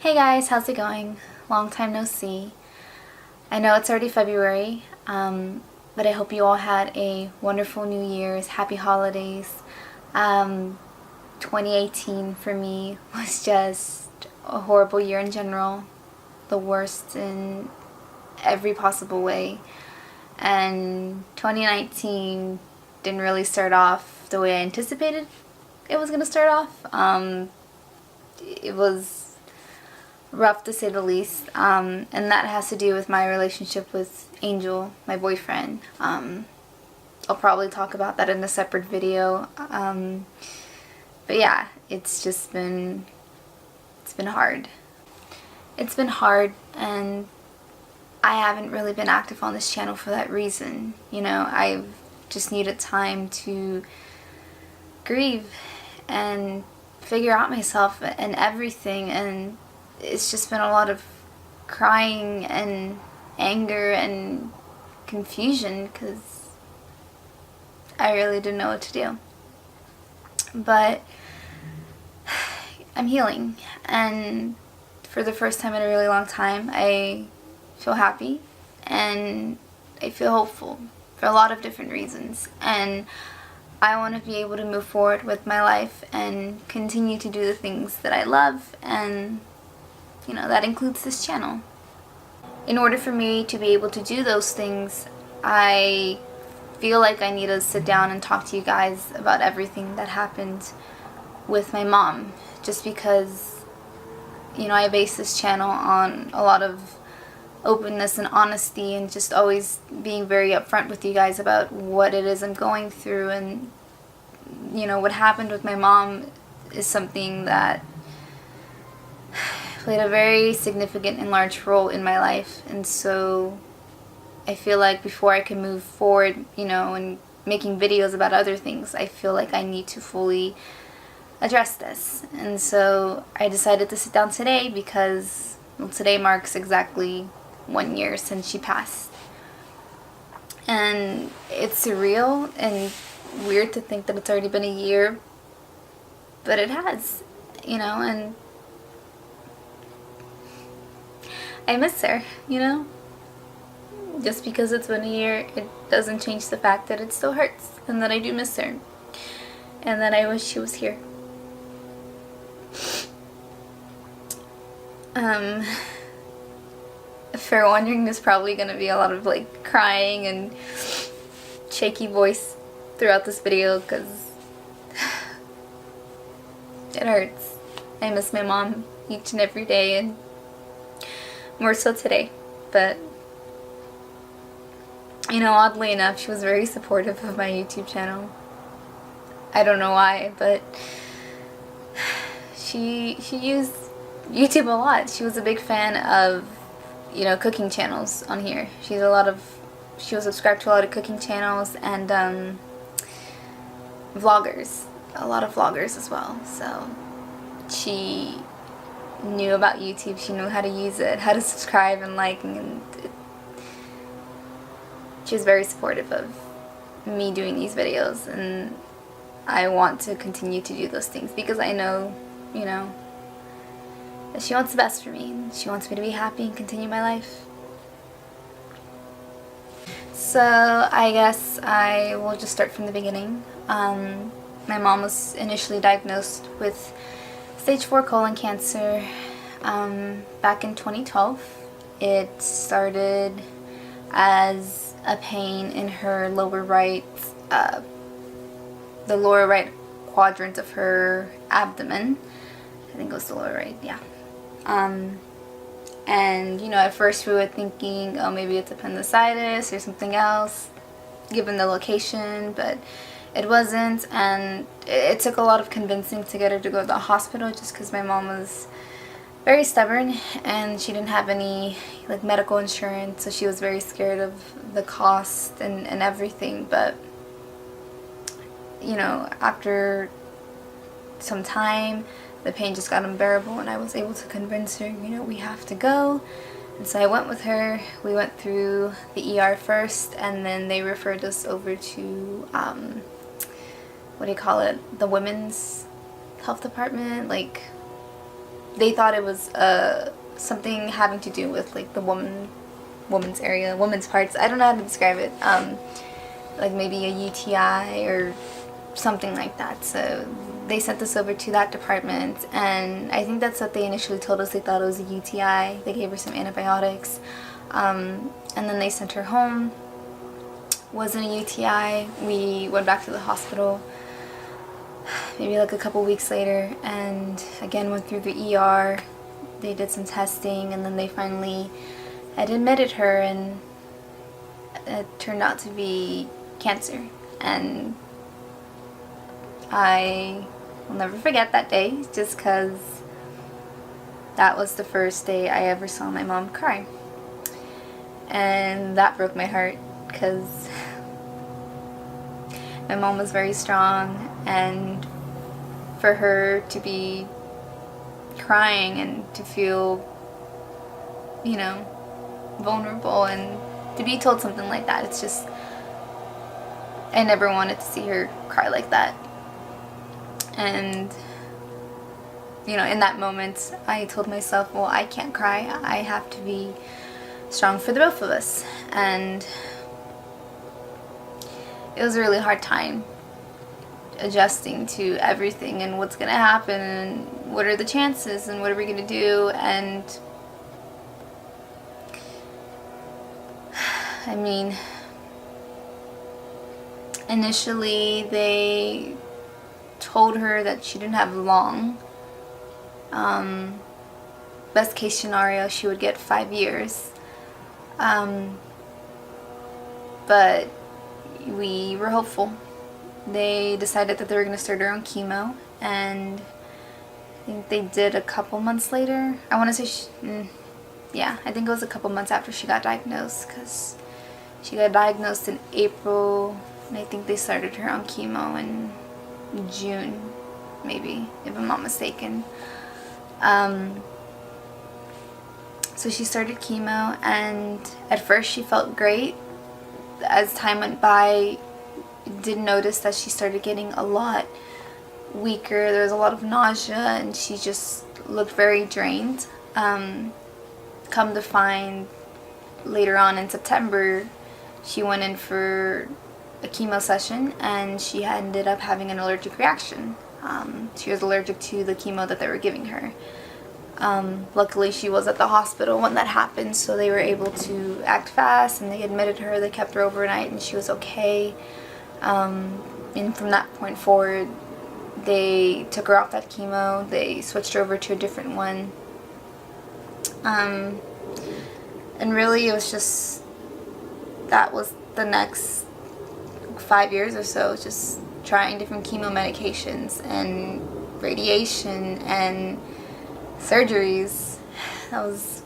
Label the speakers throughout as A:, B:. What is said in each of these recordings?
A: Hey guys, how's it going? Long time no see. I know it's already February, but I hope you all had a wonderful New Year's, happy holidays. 2018 for me was just a horrible year in general, the worst in every possible way. And 2019 didn't really start off the way I anticipated it was going to start off. It was rough to say the least, and that has to do with my relationship with Angel, my boyfriend. I'll probably talk about that in a separate video, but yeah, it's been hard. It's been hard, and I haven't really been active on this channel for that reason. I've just needed time to grieve and figure out myself and everything, and it's just been a lot of crying and anger and confusion because I really didn't know what to do. But I'm healing, and for the first time in a really long time, I feel happy and I feel hopeful for a lot of different reasons. And I want to be able to move forward with my life and continue to do the things that I love, and that includes this channel. In order for me to be able to do those things, I feel like I need to sit down and talk to you guys about everything that happened with my mom, just because I base this channel on a lot of openness and honesty, and just always being very upfront with you guys about what it is I'm going through. And what happened with my mom is something that played a very significant and large role in my life, and so I feel like before I can move forward, and making videos about other things, I feel like I need to fully address this. And so I decided to sit down today because, today marks exactly 1 year since she passed. And it's surreal and weird to think that it's already been a year, but it has, and I miss her, Just because it's been a year, it doesn't change the fact that it still hurts, and that I do miss her, and that I wish she was here. For wondering, there's probably going to be a lot of crying and shaky voice throughout this video because it hurts. I miss my mom each and every day, and more so today. But oddly enough, she was very supportive of my YouTube channel. I don't know why, but she used YouTube a lot. She was a big fan of cooking channels on here. She was subscribed to a lot of cooking channels and vloggers, a lot of vloggers as well. So she knew about YouTube. She knew how to use it, how to subscribe and and she was very supportive of me doing these videos, and I want to continue to do those things because I know, that she wants the best for me, and she wants me to be happy and continue my life. So I guess I will just start from the beginning. My mom was initially diagnosed with stage 4 colon cancer back in 2012. It started as a pain in her lower right, the lower right quadrant of her abdomen. I think it was the lower right, yeah. And at first we were thinking, oh, maybe it's appendicitis or something else, given the location, but it wasn't, and it took a lot of convincing to get her to go to the hospital, just because my mom was very stubborn and she didn't have any medical insurance, so she was very scared of the cost and everything. But after some time, the pain just got unbearable, and I was able to convince her, we have to go. And so I went with her. We went through the ER first, and then they referred us over to the women's health department, they thought it was something having to do with like the woman's area, woman's parts. I don't know how to describe it. Like maybe a UTI or something like that. So they sent us over to that department, and I think that's what they initially told us. They thought it was a UTI. They gave her some antibiotics, and then they sent her home. Wasn't a UTI. We went back to the hospital maybe like a couple weeks later, and again went through the ER. They did some testing, and then they finally had admitted her, and it turned out to be cancer. And I will never forget that day, just because that was the first day I ever saw my mom cry. And that broke my heart, because my mom was very strong, and for her to be crying and to feel, you know, vulnerable and to be told something like that, it's just, I never wanted to see her cry like that. And, you know, in that moment, I told myself, well, I can't cry. I have to be strong for the both of us. And it was a really hard time adjusting to everything and what's going to happen and what are the chances and what are we going to do. And I mean, initially they told her that she didn't have long. Best case scenario, she would get 5 years. But we were hopeful. They decided that they were going to start her on chemo, and I think they did a couple months later. I want to say, yeah, I think it was a couple months after she got diagnosed, because she got diagnosed in April, and I think they started her on chemo in June, maybe, if I'm not mistaken. So she started chemo, and at first she felt great. As time went by, did notice that she started getting a lot weaker. There was a lot of nausea, and she just looked very drained. Come to find, later on in September, she went in for a chemo session, and she ended up having an allergic reaction. She was allergic to the chemo that they were giving her. Luckily she was at the hospital when that happened, so they were able to act fast, and they admitted her. They kept her overnight, and she was okay. And from that point forward, they took her off that chemo. They switched her over to a different one. And really it was just, that was the next 5 years or so, just trying different chemo medications and radiation and surgeries. That was,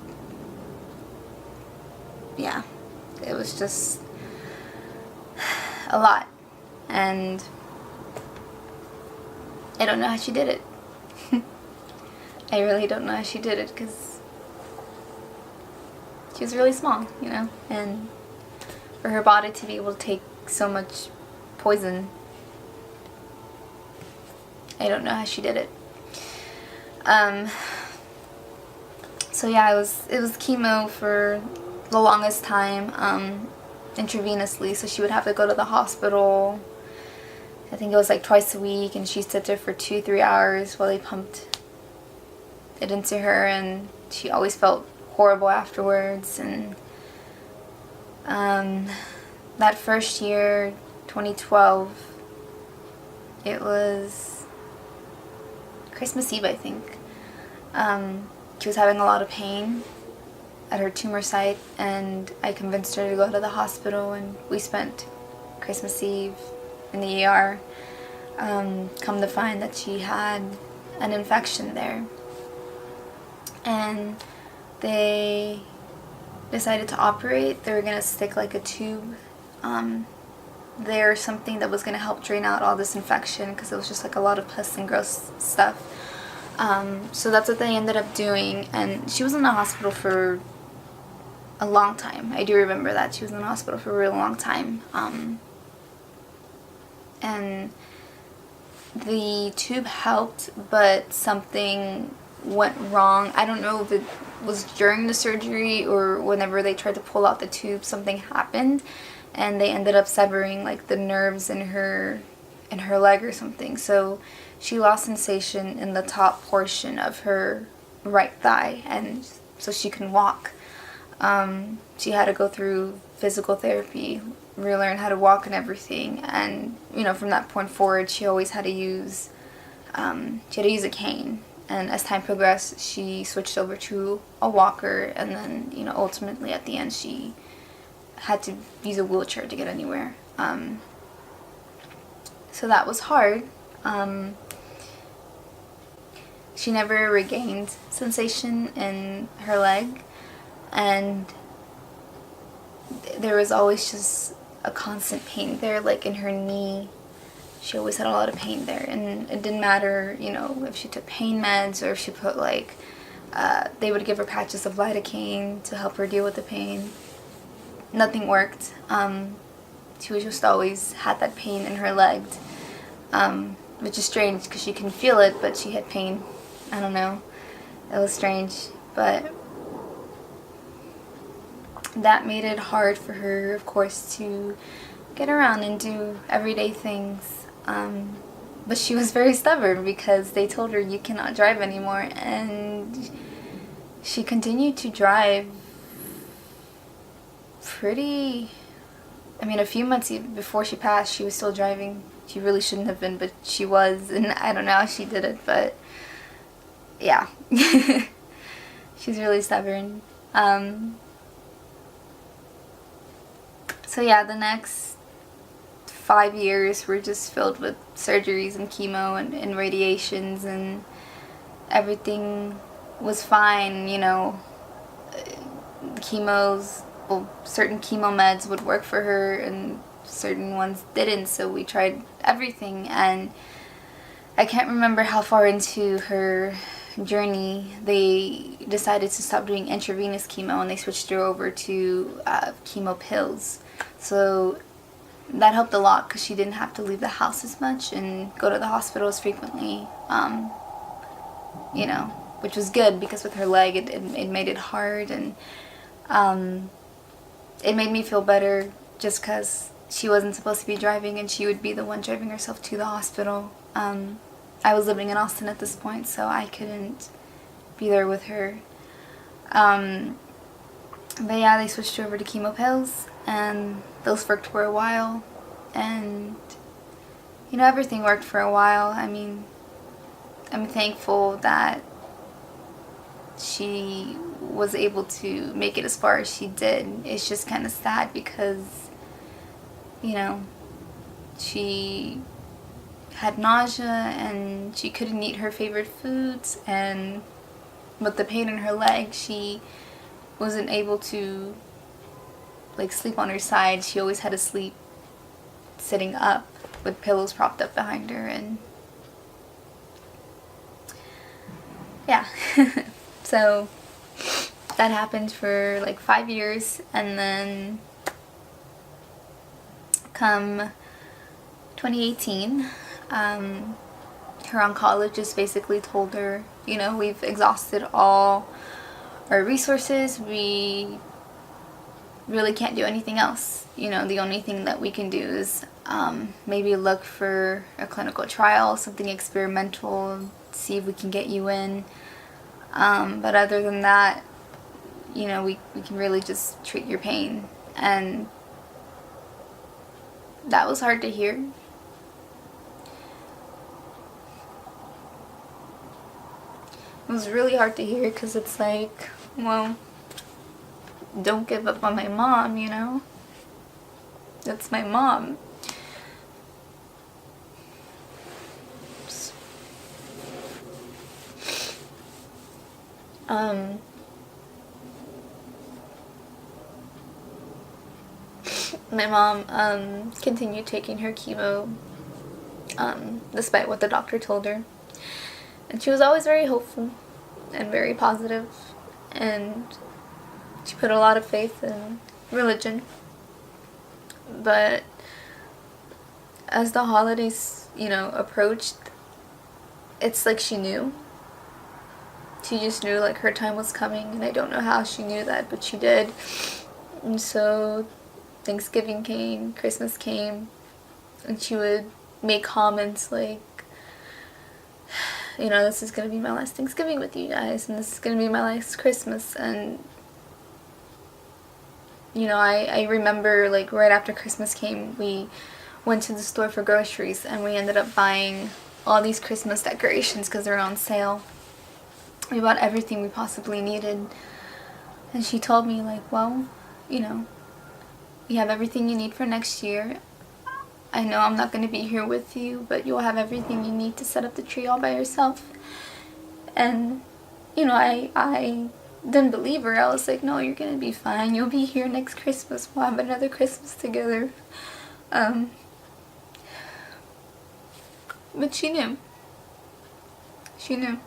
A: yeah, it was just a lot. And I don't know how she did it. I really don't know how she did it, because she was really small, you know, and for her body to be able to take so much poison, I don't know how she did it. So yeah, it was chemo for the longest time, intravenously, so she would have to go to the hospital. I think it was like twice a week, and she sat there for 2-3 hours while they pumped it into her, and she always felt horrible afterwards. And that first year, 2012, it was Christmas Eve, I think. She was having a lot of pain at her tumor site, and I convinced her to go to the hospital, and we spent Christmas Eve in the ER. Come to find that she had an infection there, and they decided to operate. They were going to stick like a tube there or something that was going to help drain out all this infection, because it was just like a lot of pus and gross stuff. So that's what they ended up doing, and she was in the hospital for a long time. I do remember that. She was in the hospital for a really long time. And the tube helped, but something went wrong. I don't know if it was during the surgery or whenever they tried to pull out the tube, something happened and they ended up severing like the nerves in her leg or something. So she lost sensation in the top portion of her right thigh, and so she can walk. She had to go through physical therapy, relearn how to walk and everything, and from that point forward she always had to use a cane. And as time progressed, she switched over to a walker, and then ultimately at the end she had to use a wheelchair to get anywhere. So that was hard. She never regained sensation in her leg, and there was always just a constant pain there, like in her knee. She always had a lot of pain there, and it didn't matter, if she took pain meds or if she put they would give her patches of lidocaine to help her deal with the pain. Nothing worked. She was just always had that pain in her leg, which is strange because she can feel it, but she had pain. I don't know. It was strange, but that made it hard for her, of course, to get around and do everyday things. But she was very stubborn because they told her you cannot drive anymore, and she continued to drive a few months before she passed, she was still driving. She really shouldn't have been, but she was, and I don't know how she did it, but yeah. She's really stubborn. So yeah, the next 5 years were just filled with surgeries and chemo and radiations, and everything was fine, chemos, well, certain chemo meds would work for her and certain ones didn't, so we tried everything. And I can't remember how far into her journey they decided to stop doing intravenous chemo, and they switched her over to chemo pills. So that helped a lot because she didn't have to leave the house as much and go to the hospital as frequently, which was good because with her leg it made it hard, and it made me feel better just because she wasn't supposed to be driving and she would be the one driving herself to the hospital. I was living in Austin at this point, so I couldn't be there with her. But yeah, they switched her over to chemo pills, and those worked for a while, and everything worked for a while. I'm thankful that she was able to make it as far as she did. It's just kind of sad because she had nausea and she couldn't eat her favorite foods, and with the pain in her leg she wasn't able to sleep on her side. She always had to sleep sitting up with pillows propped up behind her, and yeah. So that happened for 5 years, and then come 2018, her oncologist basically told her, we've exhausted all our resources, we really can't do anything else. The only thing that we can do is maybe look for a clinical trial, something experimental, see if we can get you in. But other than that, we can really just treat your pain. And that was hard to hear. It was really hard to hear because it's well, don't give up on my mom, That's my mom. My mom continued taking her chemo despite what the doctor told her, and she was always very hopeful and very positive, and she put a lot of faith in religion. But as the holidays approached, it's like she knew. She just knew like her time was coming, and I don't know how she knew that, but she did. And so Thanksgiving came, Christmas came, and she would make comments like, you know, this is going to be my last Thanksgiving with you guys, and this is going to be my last Christmas. And, you know, I remember, like, right after Christmas came, we went to the store for groceries, and we ended up buying all these Christmas decorations because they're on sale. We bought everything we possibly needed. And she told me, like, well, you know, you have everything you need for next year. I know I'm not going to be here with you, but you'll have everything you need to set up the tree all by yourself. And, you know, I didn't believe her. I was like, no, you're going to be fine. You'll be here next Christmas. We'll have another Christmas together. But she knew. She knew.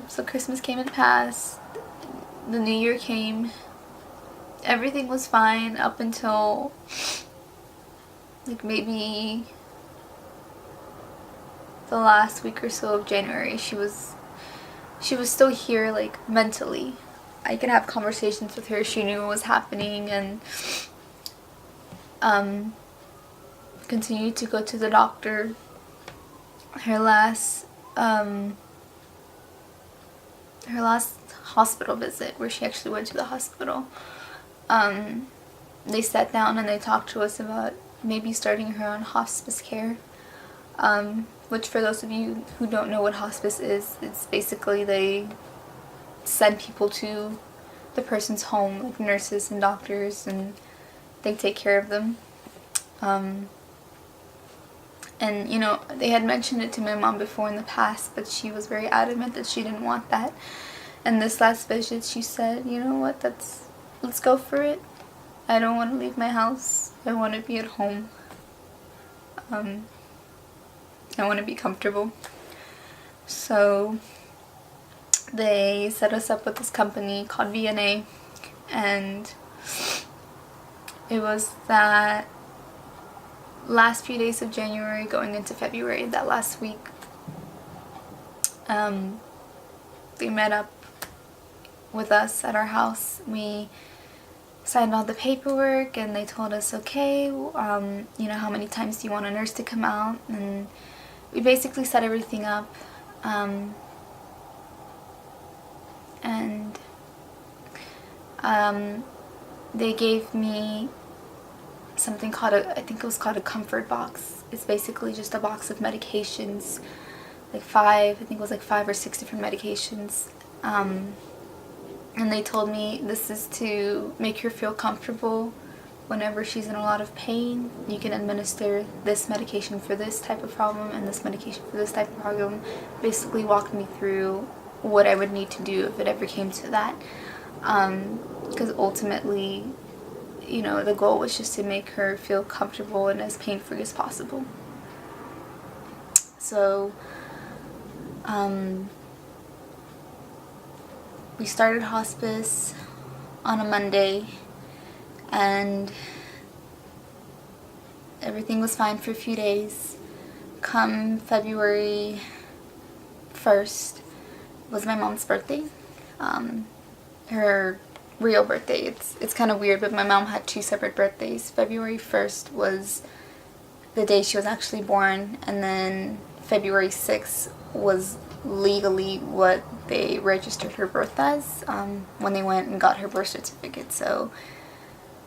A: So Christmas came and passed. The New Year came. Everything was fine up until like maybe the last week or so of January. She was still here, like, mentally. I could have conversations with her. She knew what was happening, and continued to go to the doctor. Her last hospital visit, where she actually went to the hospital, they sat down and they talked to us about maybe starting her on hospice care, which, for those of you who don't know what hospice is, it's basically they send people to the person's home, like nurses and doctors, and they take care of them. And, you know, they had mentioned it to my mom before in the past, but she was very adamant that she didn't want that. And this last visit, she said, you know what, let's go for it. I don't want to leave my house. I want to be at home. I want to be comfortable. So they set us up with this company called VNA, and it was that last few days of January going into February, that last week, they met up with us at our house. We signed all the paperwork, and they told us, okay, you know, how many times do you want a nurse to come out? And we basically set everything up, and they gave me something called I think it was called a comfort box. It's basically just a box of medications, like I think it was like 5 or 6 different medications. And they told me this is to make her feel comfortable whenever she's in a lot of pain. You can administer this medication for this type of problem and this medication for this type of problem. Basically walked me through what I would need to do if it ever came to that. Because ultimately, you know, the goal was just to make her feel comfortable and as pain-free as possible. So, we started hospice on a Monday, and everything was fine for a few days. Come February 1st was my mom's birthday. Her real birthday. It's kind of weird, but my mom had 2 separate birthdays. February 1st was the day she was actually born, and then February 6th was legally what they registered her birth as when they went and got her birth certificate. So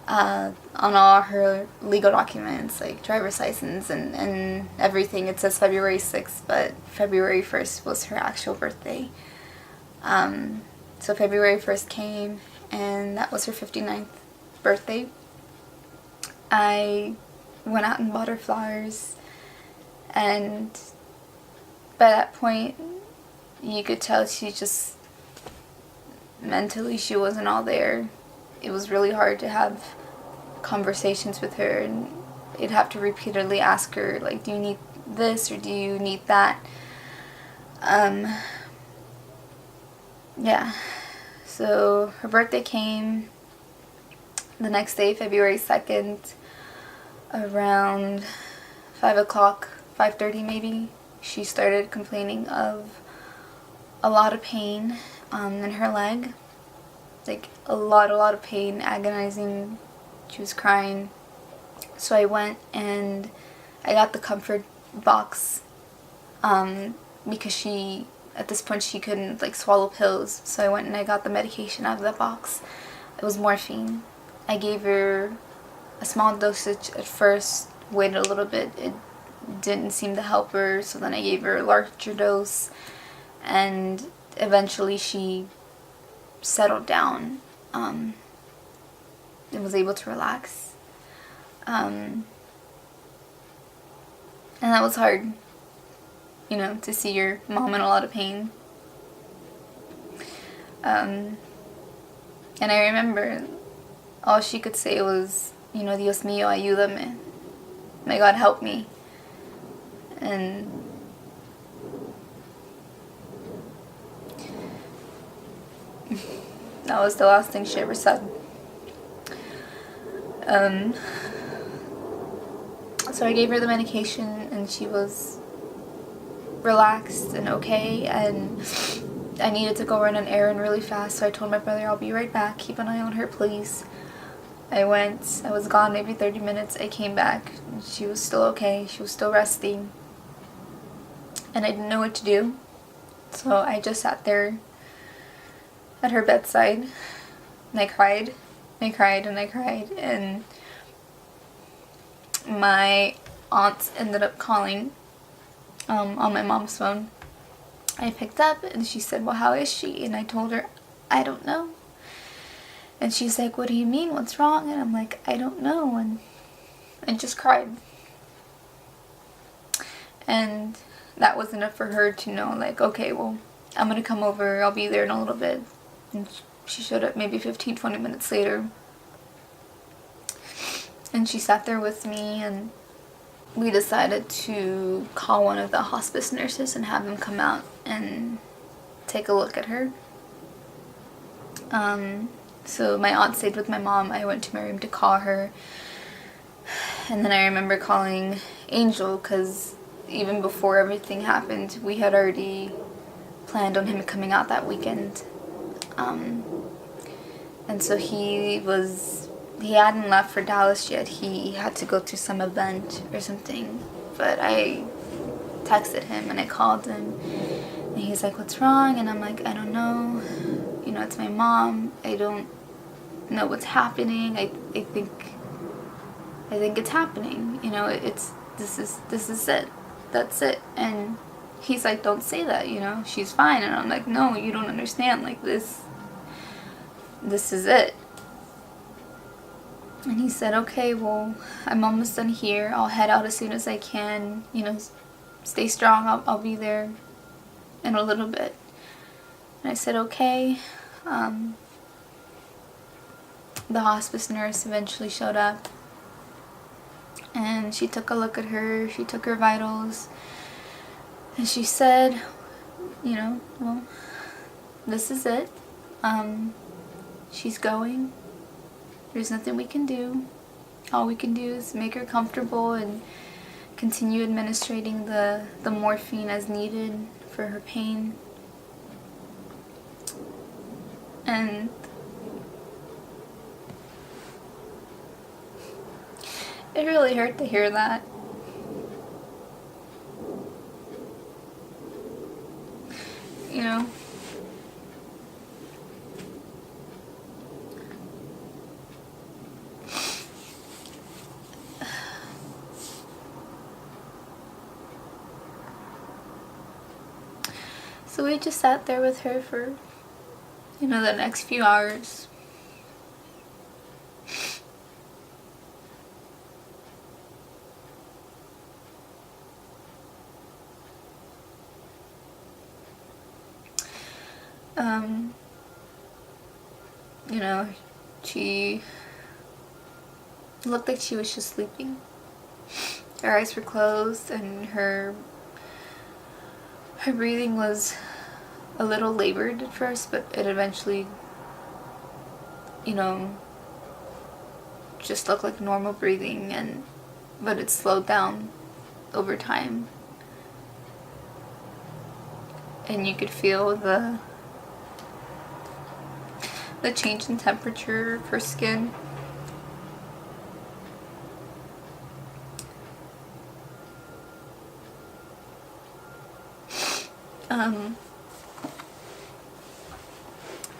A: on all her legal documents, like driver's license and everything, it says February 6th, but February 1st was her actual birthday. So February 1st came, and that was her 59th birthday. I went out and bought her flowers, and by that point, you could tell she just, mentally, she wasn't all there. It was really hard to have conversations with her, and you'd have to repeatedly ask her, like, do you need this or do you need that? Yeah. So her birthday came the next day, February 2nd, around 5 o'clock, 5:30 maybe. She started complaining of a lot of pain in her leg. Like a lot of pain, agonizing. She was crying. So I went and I got the comfort box because she, at this point, she couldn't like swallow pills. So I went and I got the medication out of that box. It was morphine. I gave her a small dosage at first, waited a little bit. It didn't seem to help her, so then I gave her a larger dose, and eventually she settled down and was able to relax. And that was hard, you know, to see your mom in a lot of pain. And I remember all she could say was, you know, Dios mío, ayúdame. May God help me. And that was the last thing she ever said. So I gave her the medication and she was relaxed and okay, and I needed to go run an errand really fast, so I told my brother, I'll be right back, keep an eye on her please. I went, I was gone maybe 30 minutes, I came back, and she was still okay, she was still resting, and I didn't know what to do, so I just sat there at her bedside, and I cried, and my aunt ended up calling on my mom's phone. I picked up and she said, well, how is she? And I told her, I don't know. And she's like, what do you mean? What's wrong? And I'm like, I don't know. And I just cried. And that was enough for her to know, like, okay, well, I'm going to come over. I'll be there in a little bit. And she showed up maybe 15, 20 minutes later. And she sat there with me, and we decided to call one of the hospice nurses and have them come out and take a look at her. So my aunt stayed with my mom. I went to my room to call her. And then I remember calling Angel, because even before everything happened, we had already planned on him coming out that weekend. And so he hadn't left for Dallas yet. He had to go to some event or something. But I texted him and I called him. And he's like, what's wrong? And I'm like, I don't know. You know, it's my mom. I don't know what's happening. I think it's happening. You know, this is it. That's it. And he's like, don't say that, you know, she's fine. And I'm like, no, you don't understand. Like, this is it. And he said, okay, well, I'm almost done here. I'll head out as soon as I can. You know, stay strong. I'll be there in a little bit. And I said, okay. The hospice nurse eventually showed up. And she took a look at her. She took her vitals. And she said, you know, well, this is it. She's going. There's nothing we can do. All we can do is make her comfortable and continue administrating the morphine as needed for her pain. And it really hurt to hear that. You know, so we just sat there with her for, you know, the next few hours. You know, she looked like she was just sleeping. Her eyes were closed and her breathing was a little labored at first, but it eventually, you know, just looked like normal breathing, but it slowed down over time. and you could feel the change in temperature of her skin.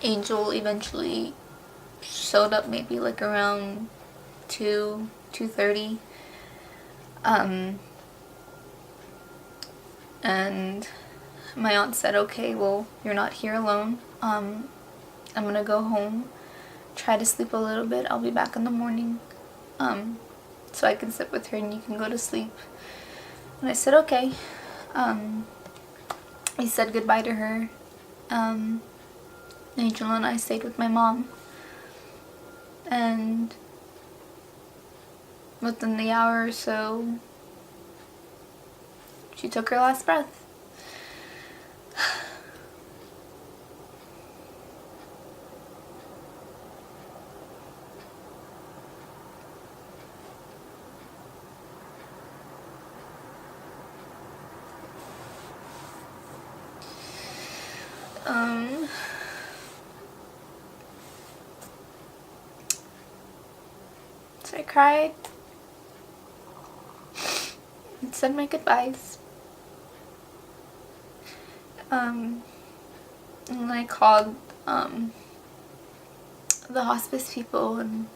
A: Angel eventually showed up maybe like around 2:30. And my aunt said, okay, well, you're not here alone. I'm gonna go home, try to sleep a little bit. I'll be back in the morning, so I can sit with her and you can go to sleep. And I said, okay. I said goodbye to her. Angel and I stayed with my mom. And within the hour or so, she took her last breath. So I cried and said my goodbyes. And I called the hospice people, and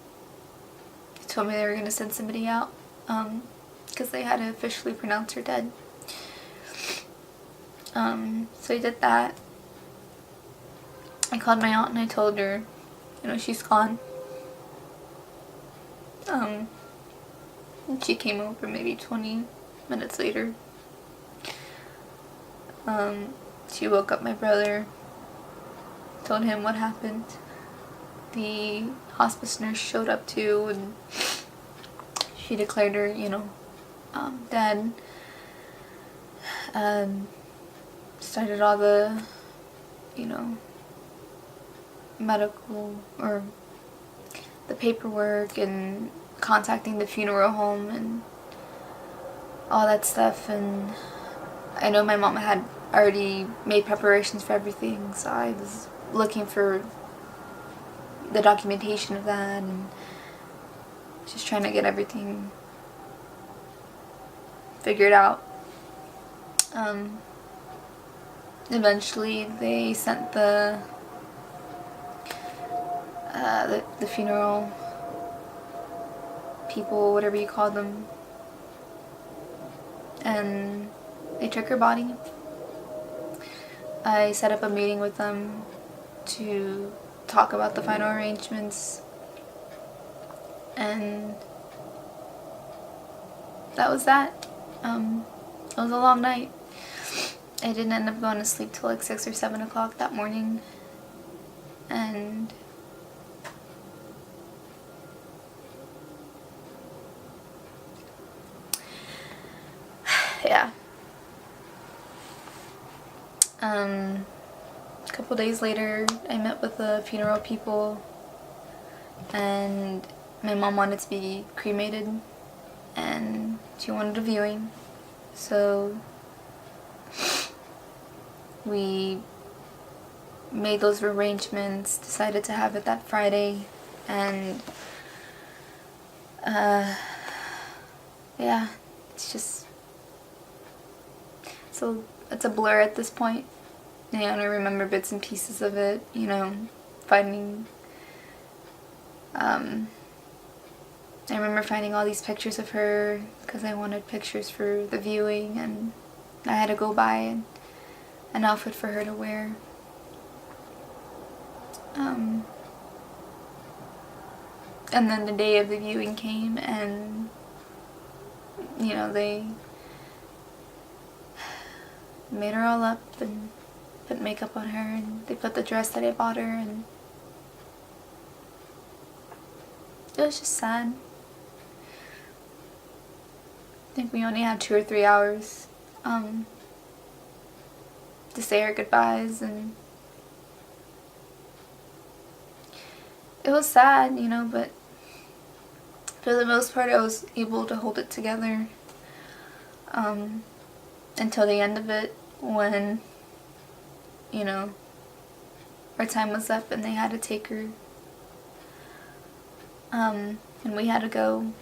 A: they told me they were going to send somebody out because they had to officially pronounce her dead. So I did that. I called my aunt and I told her, she's gone. And she came over maybe 20 minutes later. She woke up my brother, told him what happened. The hospice nurse showed up too, and she declared her, dead. Started all the, medical or the paperwork and contacting the funeral home and all that stuff. And I know my mom had already made preparations for everything, so I was looking for the documentation of that and just trying to get everything figured out. Eventually they sent the funeral people, whatever you call them, and they took her body. I set up a meeting with them to talk about the final arrangements, and that was that. It was a long night. I didn't end up going to sleep till like 6 or 7 o'clock that morning, and yeah. A couple days later, I met with the funeral people, and my mom wanted to be cremated, and she wanted a viewing, so we made those arrangements, decided to have it that Friday, and yeah, it's just, so it's a blur at this point. I only remember bits and pieces of it, finding, I remember finding all these pictures of her because I wanted pictures for the viewing, and I had to go buy an outfit for her to wear. And then the day of the viewing came, and they made her all up and put makeup on her, and they put the dress that I bought her, and it was just sad. I think we only had 2 or 3 hours to say our goodbyes, and it was sad, but for the most part I was able to hold it together until the end of it, when you know, our time was up and they had to take her. And we had to go.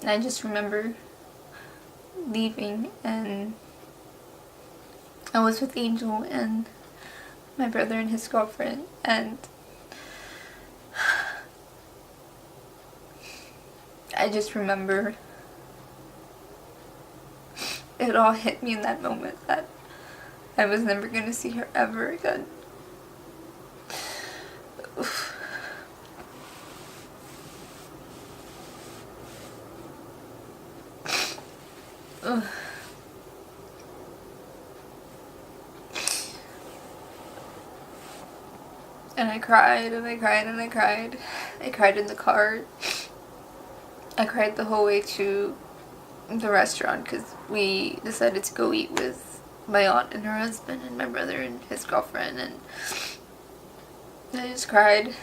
A: And I just remember leaving, and I was with Angel and my brother and his girlfriend, and I just remember it all hit me in that moment that I was never going to see her ever again. Ugh. And I cried and I cried and I cried. I cried in the car. I cried the whole way to the restaurant because we decided to go eat with my aunt and her husband and my brother and his girlfriend, and I just cried.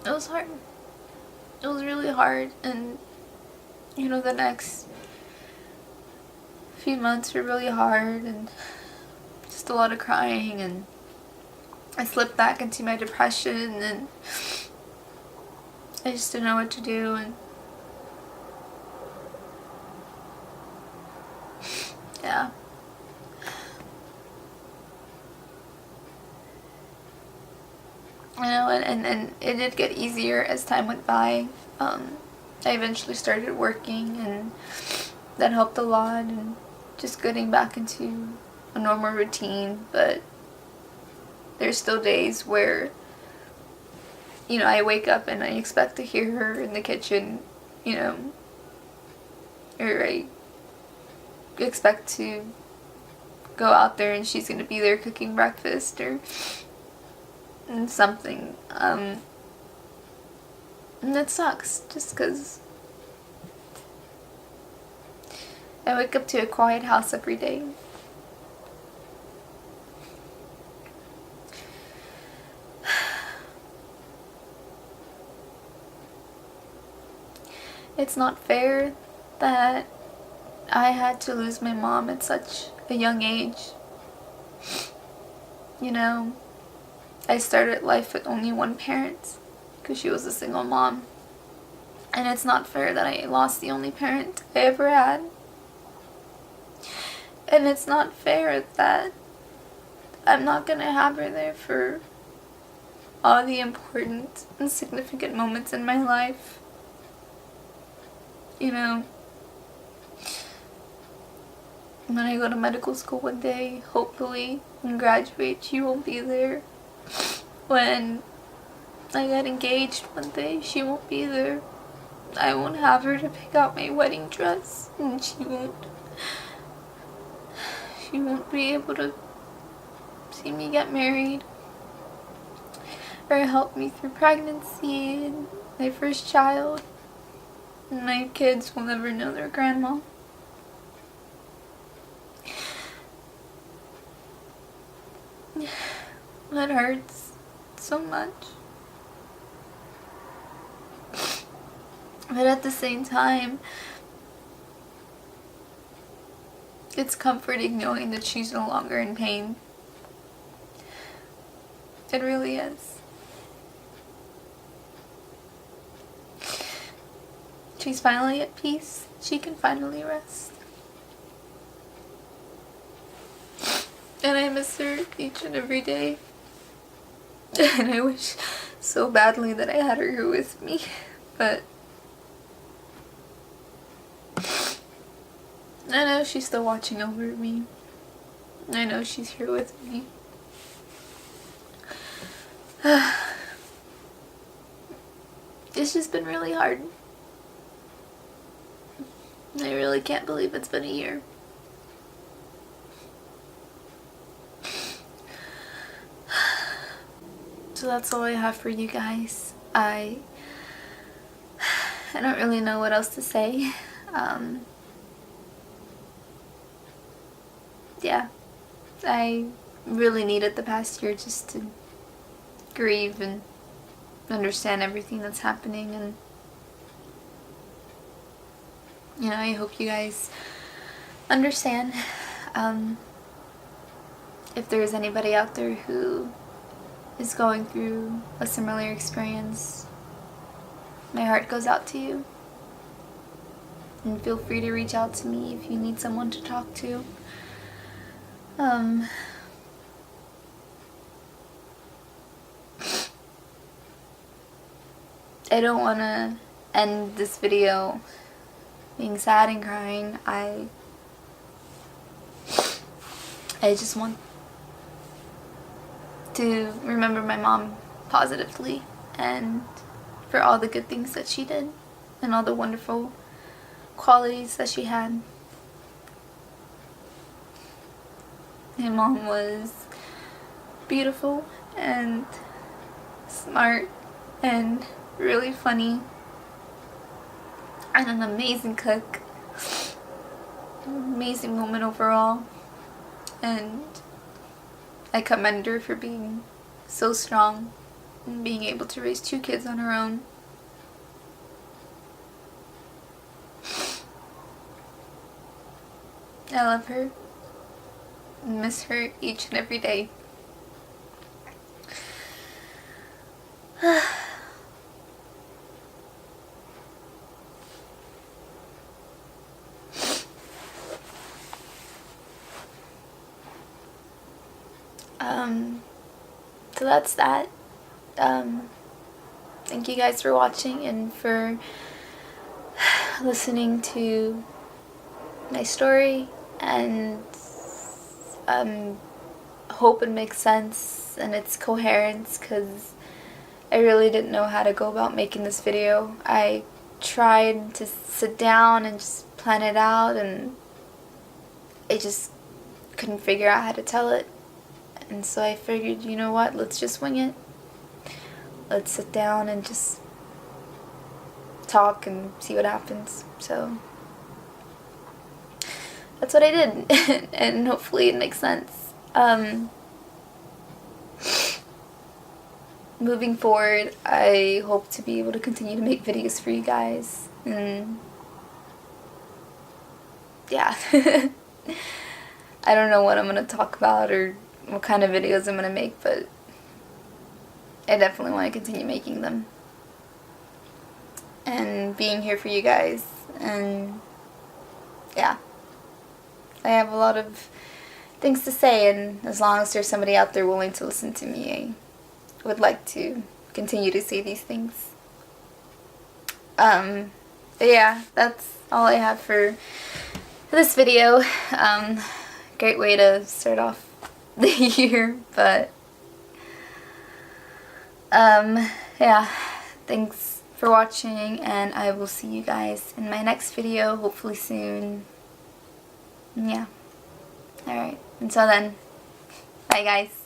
A: It was hard. It was really hard, and the next few months were really hard and just a lot of crying, and I slipped back into my depression and I just didn't know what to do, and yeah. And it did get easier as time went by. I eventually started working, and that helped a lot, and just getting back into a normal routine. But there's still days where, I wake up and I expect to hear her in the kitchen, or I expect to go out there and she's going to be there cooking breakfast or something. And that sucks, just because I wake up to a quiet house every day. It's not fair that I had to lose my mom at such a young age. I started life with only one parent because she was a single mom. And it's not fair that I lost the only parent I ever had. And it's not fair that I'm not going to have her there for all the important and significant moments in my life. When I go to medical school one day, hopefully, and graduate, she won't be there. When I get engaged one day, she won't be there. I won't have her to pick out my wedding dress, and she won't be able to see me get married or help me through pregnancy and my first child. And my kids will never know their grandma. It hurts so much. But at the same time, it's comforting knowing that she's no longer in pain. It really is. She's finally at peace. She can finally rest. And I miss her each and every day. And I wish so badly that I had her here with me. But I know she's still watching over me. I know she's here with me. It's just been really hard. I really can't believe it's been a year. So that's all I have for you guys. I don't really know what else to say. Yeah, I really needed the past year just to grieve and understand everything that's happening. And you know, I hope you guys understand. If there's anybody out there who is going through a similar experience, my heart goes out to you. And feel free to reach out to me if you need someone to talk to. I don't want to end this video being sad and crying. I just want to remember my mom positively and for all the good things that she did and all the wonderful qualities that she had. My mom was beautiful and smart and really funny and an amazing cook. An amazing woman overall. And I commend her for being so strong and being able to raise 2 kids on her own. I love her and miss her each and every day. So that's that. Thank you guys for watching and for listening to my story, and hope it makes sense and it's coherence, because I really didn't know how to go about making this video. I tried to sit down and just plan it out, and I just couldn't figure out how to tell it. And so I figured, you know what, let's just wing it. Let's sit down and just talk and see what happens. So that's what I did. And hopefully it makes sense. Moving forward, I hope to be able to continue to make videos for you guys. And yeah. I don't know what I'm going to talk about or what kind of videos I'm going to make, but I definitely want to continue making them and being here for you guys. And yeah, I have a lot of things to say, and as long as there's somebody out there willing to listen to me, I would like to continue to say these things. But yeah, that's all I have for this video. Great way to start off the year, but yeah, thanks for watching, and I will see you guys in my next video, hopefully soon. Yeah, alright, until then, bye guys.